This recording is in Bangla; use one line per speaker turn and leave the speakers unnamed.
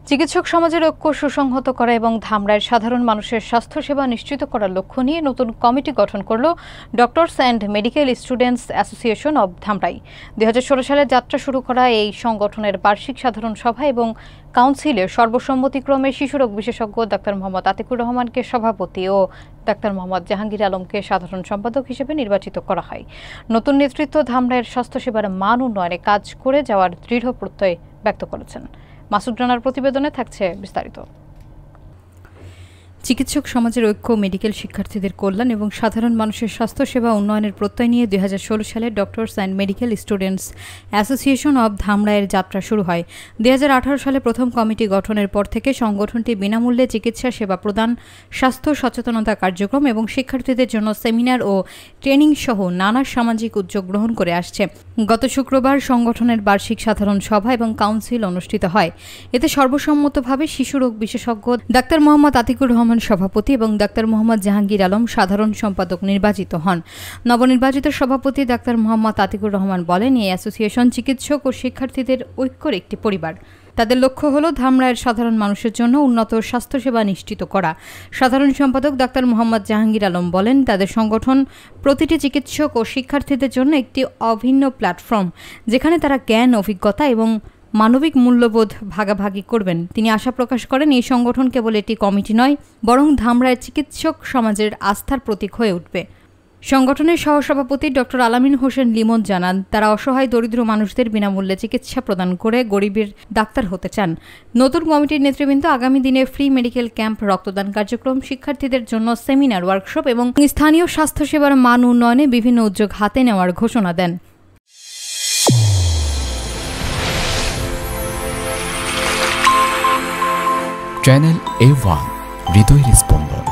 চিকিৎসক সমাজের ঐক্য সুসংহত করা এবং ধামরাইয়ের সাধারণ মানুষের স্বাস্থ্যসেবা নিশ্চিত করার লক্ষ্য নিয়ে নতুন কমিটি গঠন করল doctors and medical students association of Dhamrai. 2016 সালে যাত্রা শুরু করা এই সংগঠনের বার্ষিক সাধারণ সভা এবং কাউন্সিলে সর্বসম্মতিক্রমে শিশুরোগ বিশেষজ্ঞ ডাক্তার মোহাম্মদ আতিকুর রহমানকে সভাপতি ও ডাক্তার মোহাম্মদ জাহাঙ্গীর আলমকে সাধারণ সম্পাদক হিসেবে নির্বাচিত করা হয়। নতুন নেতৃত্ব ধামরাইয়ের স্বাস্থ্যসেবার মান উন্নয়নে কাজ করে যাওয়ার দৃঢ় প্রত্যয় ব্যক্ত করেছেন। মাসুদ রানার প্রতিবেদনে থাকছে বিস্তারিত। চিকিৎসক সমাজের ঐক্য, মেডিকেল শিক্ষার্থীদের কল্যাণ এবং সাধারণ মানুষের স্বাস্থ্যসেবা উন্নয়নের প্রত্যয় নিয়ে 2016 সালে doctors and medical students association of ধামরাইয়ের যাত্রা শুরু হয়। 2018 সালে প্রথম কমিটি গঠনের পর থেকে সংগঠনটি বিনামূল্যে চিকিৎসা সেবা প্রদান, স্বাস্থ্য সচেতনতা কার্যক্রম এবং শিক্ষার্থীদের জন্য সেমিনার ও ট্রেনিং সহ নানা সামাজিক উদ্যোগ গ্রহণ করে আসছে। গত শুক্রবার সংগঠনের বার্ষিক সাধারণ সভা এবং কাউন্সিল অনুষ্ঠিত হয়। এতে সর্বসম্মতভাবে শিশুরোগ বিশেষজ্ঞ ডাক্তার মোহাম্মদ আতিকুর রহমান সভাপতি এবং ডাক্তার মোহাম্মদ জাহাঙ্গীর আলম সাধারণ সম্পাদক নির্বাচিত হন। নবনির্বাচিত সভাপতি ডাক্তার মোহাম্মদ আতিকুর রহমান বলেন, এই অ্যাসোসিয়েশন চিকিৎসক ও শিক্ষার্থীদের ঐক্যর একটি পরিবার। তাদের লক্ষ্য হল ধামরাইয়ের সাধারণ মানুষের জন্য উন্নত স্বাস্থ্যসেবা নিশ্চিত করা। সাধারণ সম্পাদক ডাক্তার মোহাম্মদ জাহাঙ্গীর আলম বলেন, তাদের সংগঠন প্রতিটি চিকিৎসক ও শিক্ষার্থীদের জন্য একটি অভিন্ন প্ল্যাটফর্ম, যেখানে তারা জ্ঞান, অভিজ্ঞতা এবং মানবিক মূল্যবোধ ভাগাভাগি করবেন। তিনি আশা প্রকাশ করেন, এই সংগঠন কেবল একটি কমিটি নয়, বরং ধামরাইয়ের চিকিৎসক সমাজের আস্থার প্রতীক হয়ে উঠবে। সংগঠনের সহসভাপতি ডক্টর আলামিন হোসেন লিমন জানান, তারা অসহায় দরিদ্র মানুষদের বিনামূল্যে চিকিৎসা প্রদান করে গরিবের ডাক্তার হতে চান। নতুন কমিটির নেতৃবৃন্দ আগামী দিনে ফ্রি মেডিকেল ক্যাম্প, রক্তদান কার্যক্রম, শিক্ষার্থীদের জন্য সেমিনার, ওয়ার্কশপ এবং স্থানীয় স্বাস্থ্যসেবার মান উন্নয়নে বিভিন্ন উদ্যোগ হাতে নেওয়ার ঘোষণা দেন।
চ্যানেল A1 হৃদয়ের স্পন্দন।